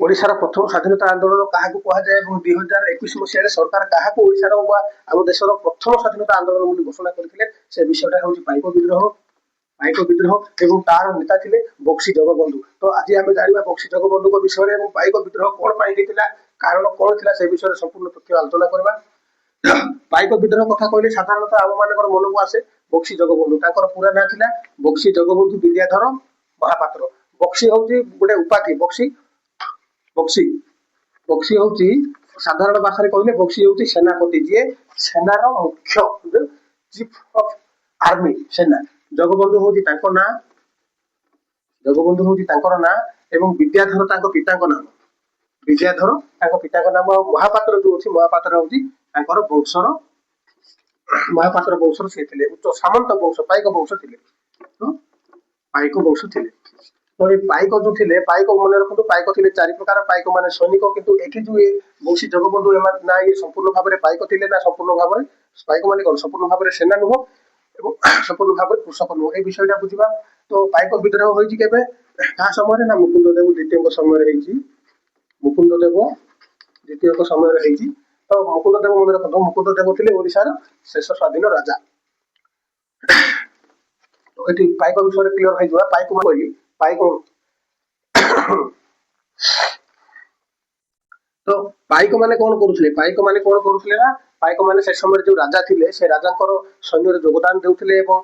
ओडिशार प्रथम स्वाधीनता आंदोलन क्या कहुए और 2021 मसीह सरकार क्या ओडिशार आम देशर प्रथम स्वाधीनता आंदोलन घोषणा करते से विषयटा हूँ पाइक विद्रोह और तार नेता थे बक्सी जगबंधु। तो आज आम जाना बक्सी जगबंधु विषय में पाइक विद्रोह कौन होता कारण कौन थी से विषय संपूर्ण तथ्य आलोचना करवा। पाइक विद्रोह कथा कहले साधारणतः आम मान मन को आसे बक्सी जगबंधु पूरा ना था बक्सी जगबंधु विद्याधर महापात्र। बक्सी हूँ गोटे उपाधि बक्सी बक्सी बक्सी हूँ साधारण भाषा कहले बक्सी हूँ सेनापति जी सेनार मुख्य चीफ ऑफ आर्मी सेना। जगबंधु हूँ ना जगबंधु हूँ ना एवं विद्याधर पिता नाम विद्याधर पिता नाम और महापात्र जो अच्छी महापात्र हूँ वंशर महापात्र वंशर सी थे उच्च सामंत वंश पाइक वंश थे। तो पाइक वंश थे तो ये पाइक जो थे पाइक मन रखु पाइक थे 4 प्रकार पाइक मान सैनिक किंतु एठी जो ये बक्सी जगबंधु ना ये संपूर्ण भाव में पाइक थे ना संपूर्ण भाव में पाइक मान कौन संपूर्ण भाव में सेना नुह और संपूर्ण भाव में कृषक नुह ये विषयटा बुझा। तो पाइक विद्रोह होती क्या समय ना मुकुंद देव द्वितीय समय मुकुंद देव द्वितीय समय। तो मुकुंद देव मन रखु मुकुंद देव थे ओडिशार शेष स्वाधीन राजा। तो ये पाइक विषय क्लीयर हो पाइक कहली पाइक तो पाइक माने कौन करुले पाइक माने कौन करुले ना पाइक माने से समय जो राजा थिले से राजा सैन्य योगदान देउथिले एवं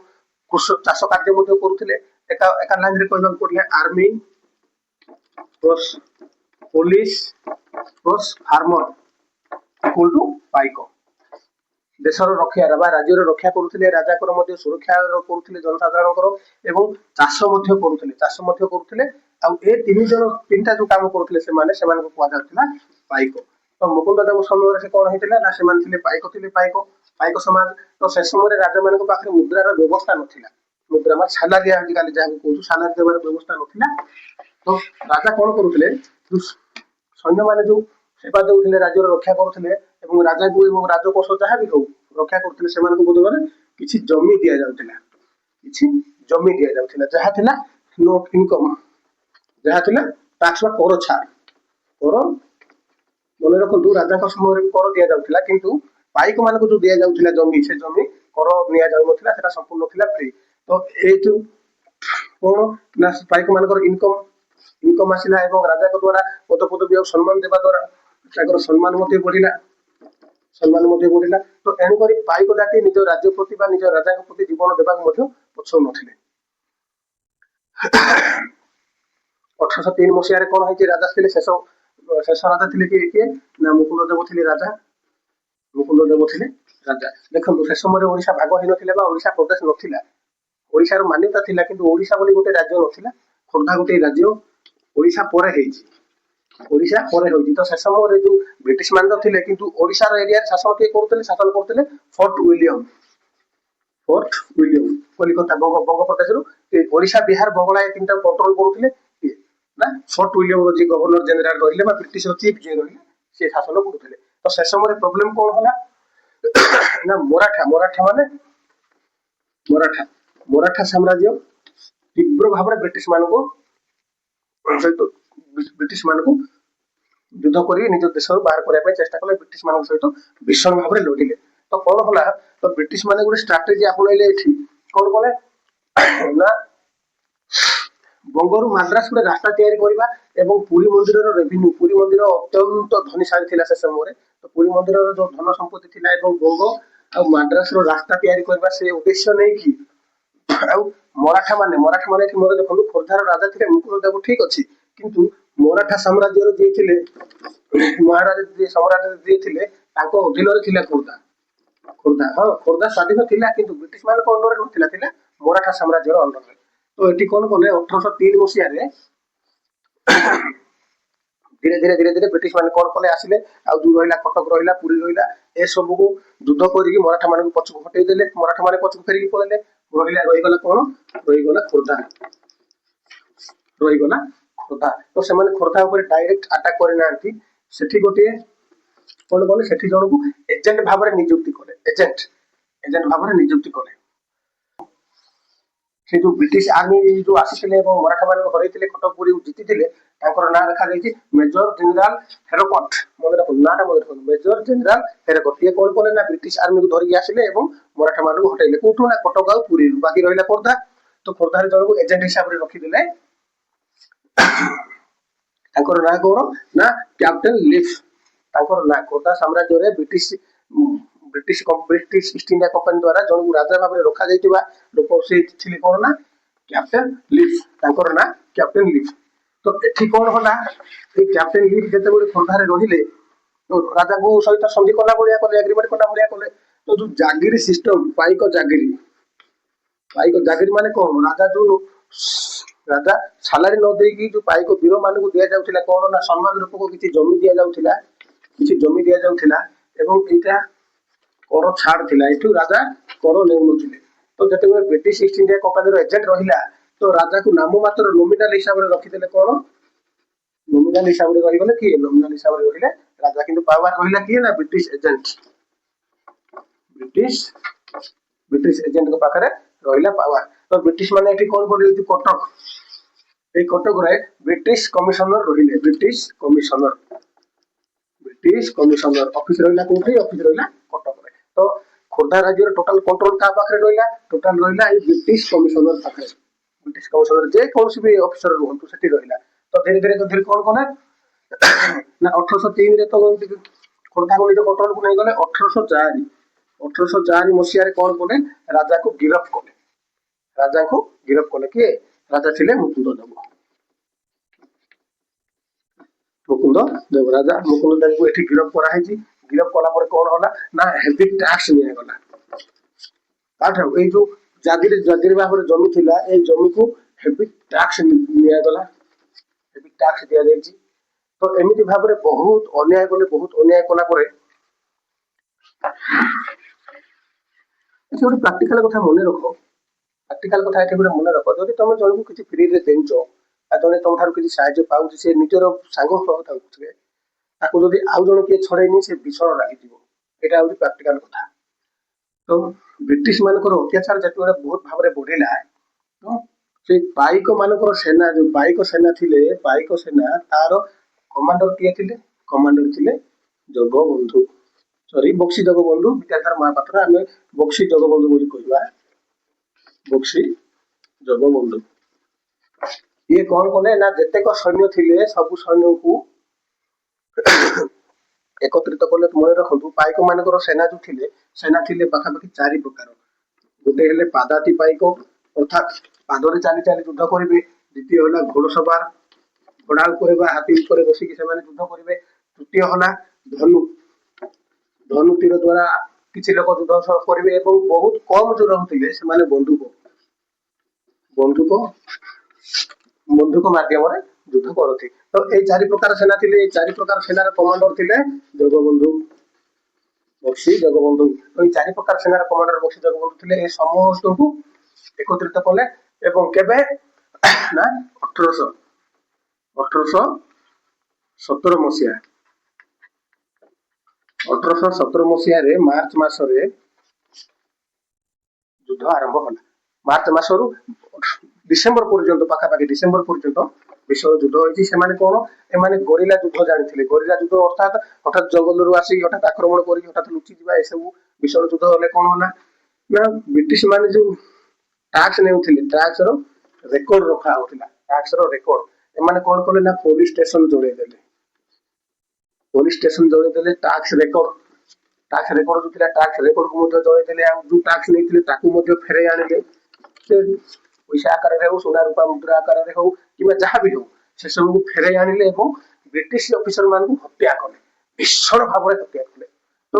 चाष कार्य करुले एका लाइन रे कहबा पड़िया army plus police plus farmer equal to Paik. देशर रक्षा राज्य रक्षा करुले राजा सुरक्षा करुले जनसाधारण एवं चाष करुले आउ ए 3टा जो काम करुले कहुला पाइक। तो मुकुंद देव समय से कौन होता ना से पाइक थे पाइक समाज। तो से समय राजा मान पाखे मुद्रार व्यवस्था नाला मुद्रा मान सालारी आजिकल जहाँ कहूँ सालारी देवार व्यवस्था नाला। तो राजा कौन करुले सैन्य मैंने जो सेवा देते राज्य रक्षा करुले राजा को राजकोष जहाँ भी हो रक्षा करते बदल किसी जमी दि जाऊला किसी जमी दि जाऊला जहाँ थिला नो इनकम जहाँ थिला टैक्स कर छाड़ कर मन रखु राजा समय कर दि जाऊला किंतु पाइक मान जो दि जाऊला जमी से जमी कर नि जाऊला संपूर्ण थिला फ्री। तो ये जो कौन ना पाइक मान इनकम आसला राजा द्वारा पद पदवी और सम्मान देवा द्वारा सम्मान बढ़ला बढ़ला। तो एणुक पाइक जाति निज राज्य प्रति निज राजा प्रति जीवन देवाक पछौ नथिले। 1803 मसीह कौन है राजा थे शेष राजा थे किए ना मुकुंद देव थे राजा मुकुंद देव थे राजा। देखो से समय ओडिशा भाग हो ना ओडिशा प्रदेश नाला ओडिशार मान्यता थिला किंतु ओडिशा बोली गोटे राज्य नाला खोर्धा गोटे राज्य ओडिशा पर ओडिशा पर होती। तो से समय जो ब्रिटिश मान थे किंतु ओडिशार एरिया शासन किए करते शासन करते फोर्ट विलियम कलिकता बंग प्रदेश ओडिशा बिहार बंगला 3टा कंट्रोल करुले ना फोर्ट विलियम जी गवर्नर जनरल रही ब्रिटिश चीफ जी रही सी शासन करुले। तो से समय प्रोब्लेम कौन है ना मराठा मराठा माने मराठा साम्राज्य तीव्र भाव में ब्रिटिश मान को युद्ध कर निज देश बाहर करने चेष्टा कले ब्रिटिश मान सहित भीषण भाव में लड़िले। तो कौन होला तो ब्रिटिश मान गोटे स्ट्राटेजी आपणाइले कौन कले ना बंगरु माद्रास गोटे रास्ता तैयारी करवा एवं पुरी मंदिर रेभिन्यू पुरी मंदिर अत्यंत धनीशाली थिला से समय। तो पुरी मंदिर जो धन संपत्ति थिला एवं बंग आ माद्रास रास्ता तैयारी करवा से उद्देश्य नहीं कि मराठा माने मोर देखो खोर्धार राजा थे मुकुंद देव ठीक अच्छी किंतु मराठा साम्राज्य जी थे महाराज जी सम्राट जी थे अधीन थिला खोर्धा खोर्धा हाँ खोर्धा स्वाधीन थिला किंतु ब्रिटिश मान अंडर नाला मराठा साम्राज्य अंडर। तो ये कौन कले 1803 मसीह धीरे धीरे धीरे धीरे ब्रिटिश मान कौन कले आसिले जो रहा कटक रहा पुरी रहा ए सब को युद्ध कर मराठा मान पछक हटेदेले मराठा मान पछक फेरिकी पड़े रहीगला कौन रहीगला खोर्धा रहीगला खोर्धा। तो से खोर्धा डायरेक्ट अटाक करना गोटे कौन कले से जन को एजेंट भाव में नियुक्ति कले एजेंट भाव में नियुक्ति कले से जो ब्रिटिश आर्मी जो आसी मराठा मान हरई कटक पुरी जीति ତାଙ୍କର ନାଁ ଲେଖାଯାଇଛି ମେଜର ଜେନେରାଲ ହେରକଟ। ମନେ ରଖନ୍ତୁ, ନାଁଟା ମନେ ରଖନ୍ତୁ, ମେଜର ଜେନେରାଲ ହେରକଟ। ଇଏ କଣ କଲେ ନା ବ୍ରିଟିଶ ଆର୍ମିକୁ ଧରିକି ଆସିଲେ ଏବଂ ମରାଠା ମାନଙ୍କୁ ହଟେଇଲେ। କୋଉଠୁ ନା କଟକ ଆଉ ପୁରୀରୁ, ବାକି ରହିଲା ଖୋର୍ଦ୍ଧା। ତ ଖୋର୍ଦ୍ଧାରେ ଜଣକୁ ଏଜେଣ୍ଟ ହିସାବରେ ରଖିଦେଲେ। ତାଙ୍କର ନାଁ କଣ ନା କ୍ୟାପ୍ଟେନ ଲିଫ୍। ତାଙ୍କର ନାଁ ଖୋର୍ଦ୍ଧା ସାମ୍ରାଜ୍ୟରେ ବ୍ରିଟିଶ ଇଷ୍ଟ ଇଣ୍ଡିଆ କମ୍ପାନୀ ଦ୍ୱାରା ଜଣକୁ ରାଜା ଭାବରେ ରଖାଯାଇଥିବା ଲୋକ ସେ ଥିଲେ କଣ ନା କ୍ୟାପ୍ଟେନ ଲିଫ୍। ତାଙ୍କର ନାଁ କ୍ୟାପ୍ଟେନ ଲିଫ୍। ତ ଏଠି କଣ ହେଲା, ଏଇ କ୍ୟାପ୍ଟେନ ଲିଫ୍ ଯେତେବେଳେ ଖୋର୍ଦ୍ଧାରେ ରହିଲେ ରାଜାଙ୍କୁ ସହିତ ସନ୍ଧି କଲା ଭଳିଆ କଲେ, ଏଗ୍ରିମେଣ୍ଟ କଲା ଭଳିଆ କଲେ। ତ ଯୋଉ ଜାଗିରି ସିଷ୍ଟମ, ପାଇକ ଜାଗିରି ମାନେ କଣ, ରାଜା ସାଲାରୀ ନ ଦେଇକି ଯୋଉ ପାଇକ ବୀର ମାନଙ୍କୁ ଦିଆଯାଉଥିଲା କଣ ନା ସମ୍ମାନ ରୂପକ କିଛି ଜମି ଦିଆଯାଉଥିଲା, ଏବଂ ଏଇଟା କର ଛାଡ ଥିଲା। ଏଠୁ ରାଜା କର ନେଉନଥିଲେ। ତ ଯେତେବେଳେ ବ୍ରିଟିଶ ଇଷ୍ଟ ଇଣ୍ଡିଆ କମ୍ପାନୀର ଏଜେଣ୍ଟ ରହିଲା, ତ ରାଜାକୁ ନାମ ମାତ୍ର ନୋମିନାଲ ହିସାବରେ ରଖିଦେଲେ। କଣ ନୋମିନାଲ ହିସାବରେ ରହିଗଲେ କିଏ, ନୋମିନାଲ ହିସାବରେ ରହିଲେ ରାଜା, କିନ୍ତୁ ପାୱାର ରହିଲା କିଏ ନା ବ୍ରିଟିଶ ଏଜେଣ୍ଟଙ୍କ ପାଖରେ ରହିଲା ପାୱାର। ତ ବ୍ରିଟିଶ ମାନେ ଏଠି କଣ କଲେ, କଟକ, এই কটকরে ব্রিটিশ কমিশনর রহিলে। ব্রিটিশ কমিশনর অফিস রহিলা কোটি, অফিস রহিলা কটকরে। তো খোর্ধা রাজ্যের টোটাল কন্ট্রোল কাହା ପାଖରେ ରହିଲା, ଟୋଟାଲ ରହିଲା ଏଇ ବ୍ରିଟିଶ କମିଶନର ପାଖରେ। ବ୍ରିଟିଶ କମିଶନର ଯେ କୌଣସି ବି ଅଫିସର ରୁହନ୍ତୁ ସେଠି ରହିଲା। ତ ଧୀରେ ଧୀରେ କଣ କଲେ ନା 1803ରେ ତ ଖୋର୍ଦ୍ଧାକୁ ନିଜ କଣ୍ଟ୍ରୋଲକୁ ନେଇଗଲେ। 1804 ମସିହାରେ କଣ କଲେ, ରାଜାକୁ ଗିରଫ କଲେ। କିଏ ରାଜା ଥିଲେ ମୁକୁନ୍ଦ ଦେବ। ରାଜା ମୁକୁନ୍ଦ ଦେବଙ୍କୁ ଏଠି ଗିରଫ କରାହେଇଛି। ଗିରଫ କଲା ପରେ କଣ ହେଲା ନା ହେଭି ଟ୍ୟାକ୍ସ ନିଆଗଲା। ତାଠାରୁ ଏଇ ଯୋଉ ଜାଗିରି ଭାବରେ ଜମି ଥିଲା, ଏଇ ଜମିକୁ ହେଭି ଟ୍ୟାକ୍ସ ନିଆଗଲା, ହେଭି ଟ୍ୟାକ୍ସ ଦିଆଯାଇଛି। ତ ଏମିତି ଭାବରେ ବହୁତ ଅନ୍ୟାୟ କଲା ପରେ ଏଠି ଗୋଟେ ପ୍ରାକ୍ଟିକାଲ କଥା ମନେ ରଖ। ଯଦି ତମେ ଜଣକୁ କିଛି ଫ୍ରିରେ ଦେଉଛ, ଜଣେ ତମଠାରୁ କିଛି ସାହାଯ୍ୟ ପାଉଛି, ସେ ନିଜର ସାଙ୍ଗ ପାଉଥିବେ, ତାକୁ ଯଦି ଆଉ ଜଣେ କିଏ ଛଡେଇନି, ସେ ଭୀଷଣ ଲାଗିଯିବ। ଏଇଟା ହଉଛି ପ୍ରାକ୍ଟିକାଲ କଥା। ତ ବ୍ରିଟିଶ ମାନଙ୍କର ଅତ୍ୟାଚାର ଯେତେବେଳେ ବହୁତ ଭାବରେ ବଢିଲା, ତ ସେଇ ପାଇକ ମାନଙ୍କର ସେନା, ଯୋଉ ପାଇକ ସେନା ଥିଲେ, ତାର କମାଣ୍ଡର କିଏ ଥିଲେ, ଜଗବନ୍ଧୁ। ବକ୍ସି ଜଗବନ୍ଧୁ ବିଦ୍ୟାଧର ମହାପାତ୍ର, ଆମେ ବକ୍ସି ଜଗବନ୍ଧୁ ବୋଲି କହିବା। ବକ୍ସି ଜଗବନ୍ଧୁ ଇଏ କଣ କଲେ ନା ଯେତେକ ସୈନ୍ୟ ଥିଲେ ସବୁ ସୈନ୍ୟଙ୍କୁ ଏକତ୍ରିତ କଲେ। ମନେ ରଖନ୍ତୁ, ପାଇକ ମାନଙ୍କର ସେନା ଥିଲେ ପାଖାପାଖି 4 ପ୍ରକାର। ଗୋଟେ ହେଲେ ପାଦାତି ପାଇକ, ଅର୍ଥାତ୍ ପାଦରେ ଚାଲି ଯୁଦ୍ଧ କରିବେ। ଦ୍ୱିତୀୟ ହେଲା ଘୋଡସବାର, ଘୋଡା ଉପରେ ବା ହାତୀ ଉପରେ ବସିକି ସେମାନେ ଯୁଦ୍ଧ କରିବେ। ତୃତୀୟ ହେଲା ଧନୁ ତୀର ଦ୍ୱାରା କିଛି ଲୋକ ଯୁଦ୍ଧ କରିବେ, ଏବଂ ବହୁତ କମ ଯୋଉ ରହୁଥିଲେ ସେମାନେ ବନ୍ଧୁକ ମାଧ୍ୟମରେ ଯୁଦ୍ଧ କରନ୍ତି। ତ ଏଇ 4 ପ୍ରକାର ସେନା ଥିଲେ। ଏଇ 4 ପ୍ରକାର ସେନାର କମାଣ୍ଡର ଥିଲେ ବକ୍ସି ଜଗବନ୍ଧୁ। ଏଇ 4 ପ୍ରକାର ସେନାର କମାଣ୍ଡର ବକ୍ସି ଜଗବନ୍ଧୁ ଥିଲେ। ଏ ସମସ୍ତଙ୍କୁ ଏକତ୍ରିତ କଲେ ଏବଂ କେବେ ନା 1817 ମସିହାରେ ମାର୍ଚ୍ଚ ମାସରେ ଯୁଦ୍ଧ ଆରମ୍ଭ ହେଲା। ମାର୍ଚ୍ଚ ମାସରୁ ଡିସେମ୍ବର ପର୍ଯ୍ୟନ୍ତ, ପାଖାପାଖି ଡିସେମ୍ବର ପର୍ଯ୍ୟନ୍ତ ବିଶ୍ୱ ଯୁଦ୍ଧ ହୋଇଛି। ସେମାନେ କଣ, ଏମାନେ ଗରିଲା ଯୁଦ୍ଧ ଜାଣିଥିଲେ। ଗରିଲା ଯୁଦ୍ଧ ଅର୍ଥାତ୍ ହଠାତ୍ ଜଙ୍ଗଲରୁ ଆସିକି ହଠାତ୍ ଆକ୍ରମଣ କରିକି ହଠାତ୍ ଲୁଚି ଯିବା, ଏସବୁ ବିଷୟ ଯୁଦ୍ଧ ହେଲେ କଣ ହେଲା ନା ବ୍ରିଟିଶ ମାନେ ଯୋଉ ଟ୍ୟାକ୍ସ ନେଉଥିଲେ, ଟ୍ୟାକ୍ସର ରେକର୍ଡ ରଖା ହଉଥିଲା। ଏମାନେ କଣ କଲେ ନା ପୋଲିସ ଷ୍ଟେସନ ଜଣେଇ ଦେଲେ। ଟ୍ୟାକ୍ସ ରେକର୍ଡ ଯୋଉ ଥିଲା, ଟ୍ୟାକ୍ସ ରେକର୍ଡକୁ ମଧ୍ୟ ଜଣେଇ ଦେଲେ। ଆଉ ଯୋଉ ଟ୍ୟାକ୍ସ ନେଇଥିଲେ ତାକୁ ମଧ୍ୟ ଫେରେଇ ଆଣିଲେ। ପଇସା ଆକାରରେ ହଉ, ସୁନା ରୂପା ମୁଦ୍ରା ଆକାରରେ ହଉ, କିମ୍ବା ଯାହା ବି ହଉ, ସେ ସବୁକୁ ଫେରେଇ ଆଣିଲେ ଏବଂ ବ୍ରିଟିଶ ଅଫିସର ମାନଙ୍କୁ ହତ୍ୟା କଲେ, ଭୀଷଣ ଭାବରେ ହତ୍ୟା କଲେ। ତ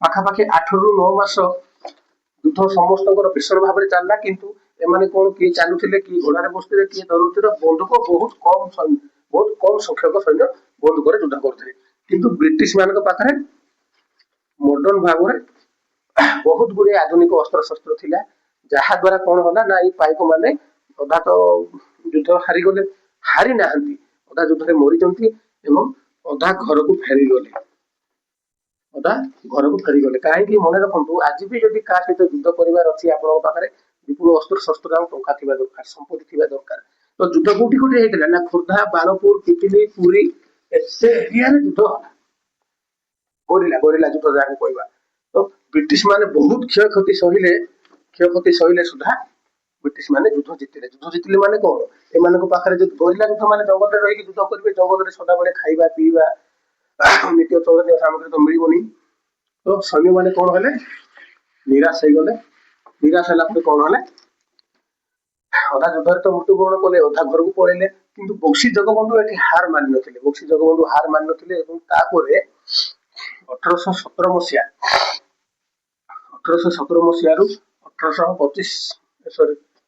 ପାଖାପାଖି 8ରୁ 9 ମାସ ଯୁଦ୍ଧ ସମସ୍ତଙ୍କର ଭୀଷଣ ଭାବରେ ଚାଲିଲା। କିନ୍ତୁ ଏମାନେ କଣ, କିଏ ଚାଲୁଥିଲେ, କିଏ ଘୋଡାରେ ବସୁଥିଲେ, କିଏ ଧରୁଥିଲେ ବନ୍ଧୁକ। ବହୁତ କମ ସଂଖ୍ୟକ ସୈନ୍ୟ ବନ୍ଧୁକରେ ଯୁଦ୍ଧ କରୁଥିଲେ। କିନ୍ତୁ ବ୍ରିଟିଶ ମାନଙ୍କ ପାଖରେ ମଡର୍ଣ୍ଣ ଭାବରେ ବହୁତ ଗୁଡିଏ ଆଧୁନିକ ଅସ୍ତ୍ରଶସ୍ତ୍ର ଥିଲା। ଯାହା ଦ୍ୱାରା କଣ ହେଲା ନା ଏଇ ପାଇକ ମାନେ ଅଧା ତ ଯୁଦ୍ଧ ହାରି ନାହାନ୍ତି, ଅଧା ଯୁଦ୍ଧରେ ମରିଛନ୍ତି ଏବଂ ଅଧା ଘରକୁ ଫେରିଗଲେ। କାହିଁକି ମନେ ରଖନ୍ତୁ, ଆଜି ବି ଯଦି କାହା ସହିତ ଯୁଦ୍ଧ କରିବାର ଅଛି, ଆପଣଙ୍କ ପାଖରେ ବିପୁଳ ଅସ୍ତ୍ରଶସ୍ତ୍ର ଆଉ ଟଙ୍କା ଥିବା ଦରକାର, ସମ୍ପତ୍ତି ଥିବା ଦରକାର। ତ ତ ଯୁଦ୍ଧ କୋଉଠି କୋଉଠି ହେଇଥିଲା ନା ଖୋର୍ଦ୍ଧା, ବାଣପୁର, ପିପିଲି, ପୁରୀ ଏତେ ଏରିଆରେ ଯୁଦ୍ଧ ହେଲା। ଗୋରିଲା ଯୁଦ୍ଧ ଯାହାକୁ କହିବା। ତ ବ୍ରିଟିଶ ମାନେ ବହୁତ କ୍ଷୟକ୍ଷତି ସହିଲେ ସୁଦ୍ଧା ବ୍ରିଟିଶ ମାନେ ଯୁଦ୍ଧ ଜିତିଲେ ମାନେ କଣ, ଏମାନଙ୍କ ପାଖରେ ଯଦି ଗୋରିଲା ଯୁଦ୍ଧ ମାନେ ଜଙ୍ଗଲରେ ରହିକି ଯୁଦ୍ଧ କରିବେ, ଜଙ୍ଗଲରେ ସଦାବେଳେ ଖାଇବା ପିଇବା ନିତ୍ୟ ଚଳନୀୟ ସାମଗ୍ରୀ ତ ମିଳିବନି। ତ ସୈନ୍ୟମାନେ କଣ ହେଲେ, ନିରାଶ ହେଇଗଲେ। ନିରାଶ ହେଲା ପରେ କଣ ହେଲେ, ଅଧା ଯୁଦ୍ଧରେ ତ ମୃତ୍ୟୁବରଣ କଲେ, ଅଧା ଘରକୁ ପଳେଇଲେ। କିନ୍ତୁ ବକ୍ସି ଜଗବନ୍ଧୁ ଏଠି ହାର ମାନିନଥିଲେ। ବକ୍ସି ଜଗବନ୍ଧୁ ହାର ମାନିନଥିଲେ ଏବଂ ତାପରେ 1817 ମସିହାରୁ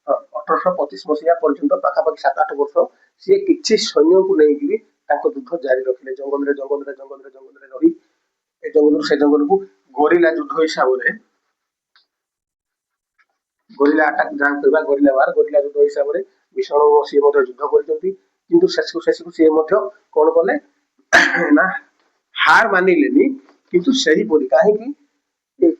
1825 ମସିହା ପର୍ଯ୍ୟନ୍ତ ପାଖାପାଖି 7-8 ବର୍ଷ ସିଏ କିଛି ସୈନ୍ୟକୁ ନେଇକିରି ତାଙ୍କ ଯୁଦ୍ଧ ଜାରି ରଖିଲେ। ଜଙ୍ଗଲରେ ରହି ଏ ଜଙ୍ଗଲରୁ ସେ ଜଙ୍ଗଲକୁ ଗୋରିଲା ଯୁଦ୍ଧ ହିସାବରେ, ଗୋରିଲା ଆଟାକ ଯାହା କହିବା, ଗୋରିଲା ଯୁଦ୍ଧ ହିସାବରେ ଭୀଷଣ ସିଏ ମଧ୍ୟ ଯୁଦ୍ଧ କରିଛନ୍ତି। କିନ୍ତୁ ଶେଷକୁ ସିଏ ମଧ୍ୟ କଣ କଲେ ନା ହାର ମାନିଲେନି। କିନ୍ତୁ ସେହିପରି କାହିଁକି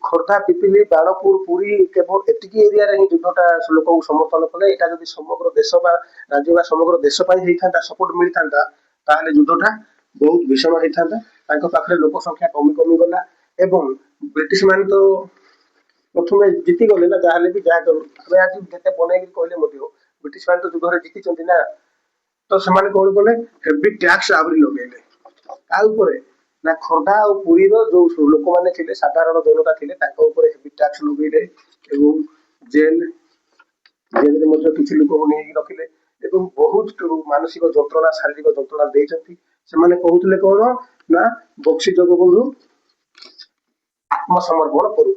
ଖୋର୍ଦ୍ଧା, ପିପିଲି, ବାଣପୁର, ପୁରୀ କେବଳ ଏତିକି ଏରିଆରେ ହିଁ ଯୁଦ୍ଧଟା ଲୋକଙ୍କୁ ସମର୍ଥନ କଲେ। ଏଇଟା ଯଦି ସମଗ୍ର ଦେଶ ବା ରାଜ୍ୟ ବା ସମଗ୍ର ଦେଶ ପାଇଁ ହେଇଥାନ୍ତା, ସପୋର୍ଟ ମିଳିଥାନ୍ତା, ତାହେଲେ ଯୁଦ୍ଧଟା ବହୁତ ଭୀଷଣ ହେଇଥାନ୍ତା। ତାଙ୍କ ପାଖରେ ଲୋକ ସଂଖ୍ୟା କମି ଗଲା ଏବଂ ବ୍ରିଟିଶ ମାନେ ତ ପ୍ରଥମେ ଜିତିଗଲେ ନା, ଯାହାହେଲେ ବି ଯାହା କରୁ ଆମେ ଆଜି ଯେତେ ବନେଇକି କହିଲେ ମଧ୍ୟ ବ୍ରିଟିଶ ମାନେ ତ ଯୁଦ୍ଧରେ ଜିତିଛନ୍ତି ନା। ତ ସେମାନେ କଣ କଲେ, ହେଭି ଟ୍ୟାକ୍ସ ଆହୁରି ଲଗେଇଲେ। ତା ଉପରେ ନା ଖୋର୍ଦ୍ଧା ଆଉ ପୁରୀର ଯୋଉ ଲୋକମାନେ ଥିଲେ, ସାଧାରଣ ଜନତା ଥିଲେ, ତାଙ୍କ ଉପରେ ହେଭି ଟ୍ୟାକ୍ସ ଲଗେଇଲେ ଏବଂ ଜେଲରେ ମଧ୍ୟ କିଛି ଲୋକଙ୍କୁ ନେଇକି ରଖିଲେ ଏବଂ ବହୁତ ମାନସିକ ଯନ୍ତ୍ରଣା, ଶାରୀରିକ ଯନ୍ତ୍ରଣା ଦେଇଛନ୍ତି। ସେମାନେ କହୁଥିଲେ କଣ ନା ବକ୍ସି ଜଗବନ୍ଧୁ ଆତ୍ମସମର୍ପଣ କରୁ।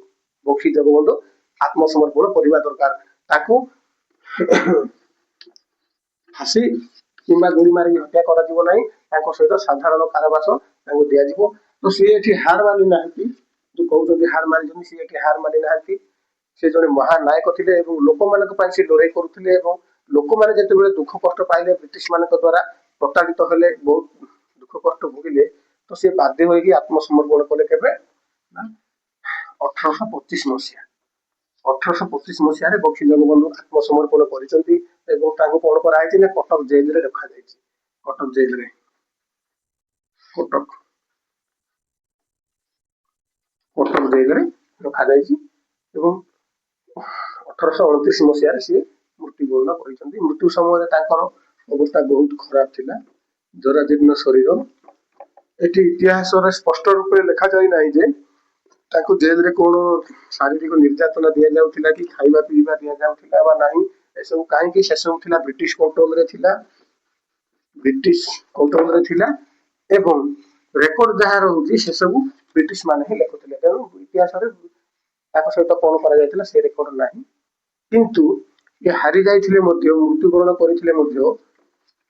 ବକ୍ସି ଜଗବନ୍ଧୁ ଆତ୍ମସମର୍ପଣ କରିବା ଦରକାର। ତାକୁ ଫାଶୀ କିମ୍ବା ଗୁଳି ମାରିକି ହତ୍ୟା କରାଯିବ ନାହିଁ। ତାଙ୍କ ସହିତ ସାଧାରଣ କାରାବାସ ତାଙ୍କୁ ଦିଆଯିବ। ତ ସିଏ ଏଠି ହାର ମାନି ନାହାନ୍ତି। ଯୋଉ କହୁଛନ୍ତି ହାର ମାନିଛନ୍ତି, ସିଏ ଏଠି ହାର ମାନି ନାହାନ୍ତି। ସେ ଜଣେ ମହାନାୟକ ଥିଲେ ଏବଂ ଲୋକମାନଙ୍କ ପାଇଁ ସେ ଲଢେଇ କରୁଥିଲେ ଏବଂ ଲୋକମାନେ ଯେତେବେଳେ ଦୁଃଖ କଷ୍ଟ ପାଇଲେ, ବ୍ରିଟିଶ ମାନଙ୍କ ଦ୍ଵାରା ପ୍ରତାଡ଼ିତ ହେଲେ, ବହୁତ ଦୁଃଖ କଷ୍ଟ ଭୋଗିଲେ, ତ ସେ ବାଧ୍ୟ ହୋଇକି ଆତ୍ମସମର୍ପଣ କଲେ। କେବେ ନା 1825 ମସିହାରେ ବକ୍ସି ଜଗବନ୍ଧୁ ଆତ୍ମସମର୍ପଣ କରିଛନ୍ତି ଏବଂ ତାଙ୍କୁ କଣ କରାଯାଇଛି ନା କଟକ ଜେଲରେ ରଖାଯାଇଛି। କଟକ ଜେଲରେ ରଖାଯାଇଛି ଏବଂ 1829 ମସିହାରେ ସିଏ ମୃତ୍ୟୁବରଣ କରିଛନ୍ତି। ମୃତ୍ୟୁ ସମୟରେ ତାଙ୍କର ଅବସ୍ଥା ବହୁତ ଖରାପ ଥିଲା, ଜରାଜୀର୍ଣ୍ଣ ଶରୀର। ଏଠି ଇତିହାସରେ ସ୍ପଷ୍ଟ ରୂପେ ଲେଖାଯାଇ ନାହିଁ ଯେ ତାଙ୍କୁ ଜେଲରେ କଣ ଶାରୀରିକ ନିର୍ଯାତନା ଦିଆଯାଉଥିଲା କି ଖାଇବା ପିଇବା ଦିଆଯାଉଥିଲା ବା ନାହିଁ। ଏସବୁ କାହିଁକି, ସେସବୁ ଥିଲା ବ୍ରିଟିଶ କଣ୍ଟ୍ରୋଲରେ ଥିଲା ଏବଂ ରେକର୍ଡ ଯାହା ରହୁଛି ସେସବୁ ବ୍ରିଟିଶ ମାନେ ହିଁ ଲେଖୁଥିଲେ। ତେଣୁ ଇତିହାସରେ ତାଙ୍କ ସହିତ କଣ କରାଯାଇଥିଲା ସେ ରେକର୍ଡ ନାହିଁ। କିନ୍ତୁ ଇଏ ହାରି ଯାଇଥିଲେ ମଧ୍ୟ, ମୃତ୍ୟୁବରଣ କରିଥିଲେ ମଧ୍ୟ,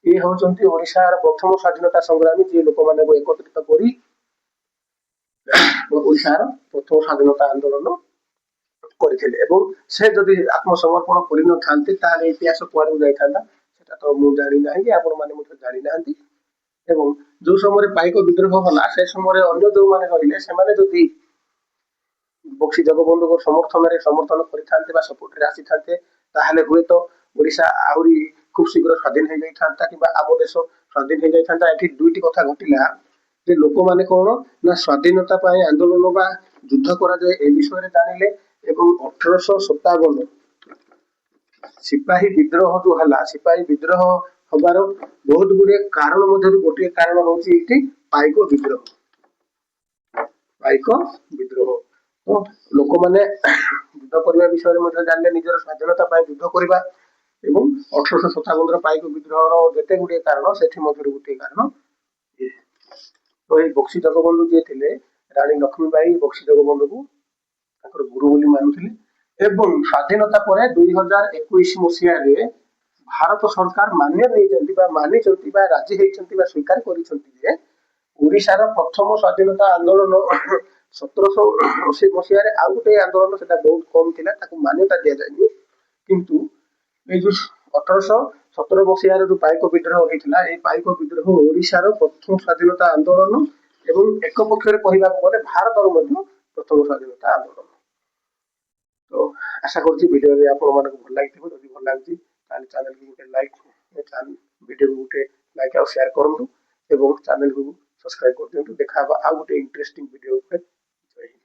ଇଏ ହଉଛନ୍ତି ଓଡିଶାର ପ୍ରଥମ ସ୍ୱାଧୀନତା ସଂଗ୍ରାମୀ, ଯିଏ ଲୋକମାନଙ୍କୁ ଏକତ୍ରିତ କରି ଓଡିଶାର ପ୍ରଥମ ସ୍ୱାଧୀନତା ଆନ୍ଦୋଳନ କରିଥିଲେ। ଏବଂ ସେ ଯଦି ଆତ୍ମସମର୍ପଣ କରିନଥାନ୍ତେ ତାହେଲେ ଇତିହାସ କୁଆଡକୁ ଯାଇଥାନ୍ତା ସେଟା ତ ମୁଁ ଜାଣିନାହିଁ କି ଆପଣ ମାନେ ମଧ୍ୟ ଜାଣିନାହାନ୍ତି। ଏବଂ ଯୋଉ ସମୟରେ ପାଇକ ବିଦ୍ରୋହ ହେଲା, ସେ ସମୟରେ ଅନ୍ୟ ଯୋଉମାନେ ରହିଲେ ସେମାନେ ଯଦି ବକ୍ସି ଜଗବନ୍ଧୁଙ୍କ ସମର୍ଥନ କରିଥାନ୍ତେ ବା ସପୋର୍ଟରେ ଆସିଥାନ୍ତେ, ତାହେଲେ ହୁଏତ ଓଡିଶା ଆହୁରି ଖୁବ ଶୀଘ୍ର ସ୍ୱାଧୀନ ହେଇଯାଇଥାନ୍ତା କିମ୍ବା ଆମ ଦେଶ ସ୍ୱାଧୀନ ହେଇଯାଇଥାନ୍ତା। ଏଠି ଦୁଇଟି କଥା ଘଟିଲା ଯେ ଲୋକମାନେ କଣ ନା ସ୍ୱାଧୀନତା ପାଇଁ ଆନ୍ଦୋଳନ ବା ଯୁଦ୍ଧ କରାଯାଏ ଏ ବିଷୟରେ ଜାଣିଲେ ଏବଂ 1857 ସିପାହୀ ବିଦ୍ରୋହ ଯୋଉ ହେଲା, ସିପାହୀ ବିଦ୍ରୋହ ହବାର ବହୁତ ଗୁଡିଏ କାରଣ ମଧ୍ୟରୁ ଗୋଟିଏ କାରଣ ହଉଛି ଏଠି ପାଇକ ବିଦ୍ରୋହ। ତ ଲୋକମାନେ ଯୁଦ୍ଧ କରିବା ବିଷୟରେ ମଧ୍ୟ ଜାଣିଲେ, ନିଜର ସ୍ୱାଧୀନତା ପାଇଁ ଯୁଦ୍ଧ କରିବା ଏବଂ 1857 ପାଇକ ବିଦ୍ରୋହର ଯେତେ ଗୁଡିଏ କାରଣ, ସେଥି ମଧ୍ୟରୁ ଗୋଟିଏ କାରଣ ଇଏ। ତ ଏଇ ବକ୍ସି ଜଗବନ୍ଧୁ ଯିଏ ଥିଲେ, ରାଣୀ ଲକ୍ଷ୍ମୀବାଇ ବକ୍ସି ଜଗବନ୍ଧୁକୁ ତାଙ୍କର ଗୁରୁ ବୋଲି ମାନୁଥିଲେ ଏବଂ ସ୍ୱାଧୀନତା ପରେ 2021 ମସିହାରେ ଭାରତ ସରକାର ମାନ୍ୟ ଦେଇଛନ୍ତି ବା ମାନିଛନ୍ତି ବା ରାଜି ହେଇଛନ୍ତି ବା ସ୍ୱୀକାର କରିଛନ୍ତି ଯେ ଓଡିଶାର ପ୍ରଥମ ସ୍ୱାଧୀନତା ଆନ୍ଦୋଳନ 1780 ମସିହାରେ ଆଉ ଗୋଟେ ଆନ୍ଦୋଳନ, ସେଟା ବହୁତ କମ ଥିଲା, ତାକୁ ମାନ୍ୟତା ଦିଆଯାଇନି। କିନ୍ତୁ ଏଇ ଯୋଉ 1817 ମସିହାରେ ଯୋଉ ପାଇକ ବିଦ୍ରୋହ ହେଇଥିଲା, ଏଇ ପାଇକ ବିଦ୍ରୋହ ଓଡିଶାର ପ୍ରଥମ ସ୍ୱାଧୀନତା ଆନ୍ଦୋଳନ ଏବଂ ଏକ ପକ୍ଷରେ କହିବାକୁ ଗଲେ ଭାରତର ମଧ୍ୟ ପ୍ରଥମ ସ୍ୱାଧୀନତା ଆନ୍ଦୋଳନ। ତ ଆଶା କରୁଛି ଭିଡିଓରେ ଆପଣ ମାନଙ୍କୁ ଭଲ ଲାଗିଥିବ। ଯଦି ଭଲ ଲାଗୁଛି ତାହେଲେ ଚ୍ୟାନେଲକୁ ଗୋଟେ ଲାଇକ୍ ଭିଡ଼ିଓ ଗୋଟେ ଲାଇକ୍ ଆଉ ସେୟାର କରନ୍ତୁ ଏବଂ ଚ୍ୟାନେଲକୁ ସବସ୍କ୍ରାଇବ କରିଦିଅନ୍ତୁ। ଦେଖା ହେବା ଆଉ ଗୋଟେ ଇଣ୍ଟରେଷ୍ଟିଂ ଭିଡ଼ିଓ ଉପରେ।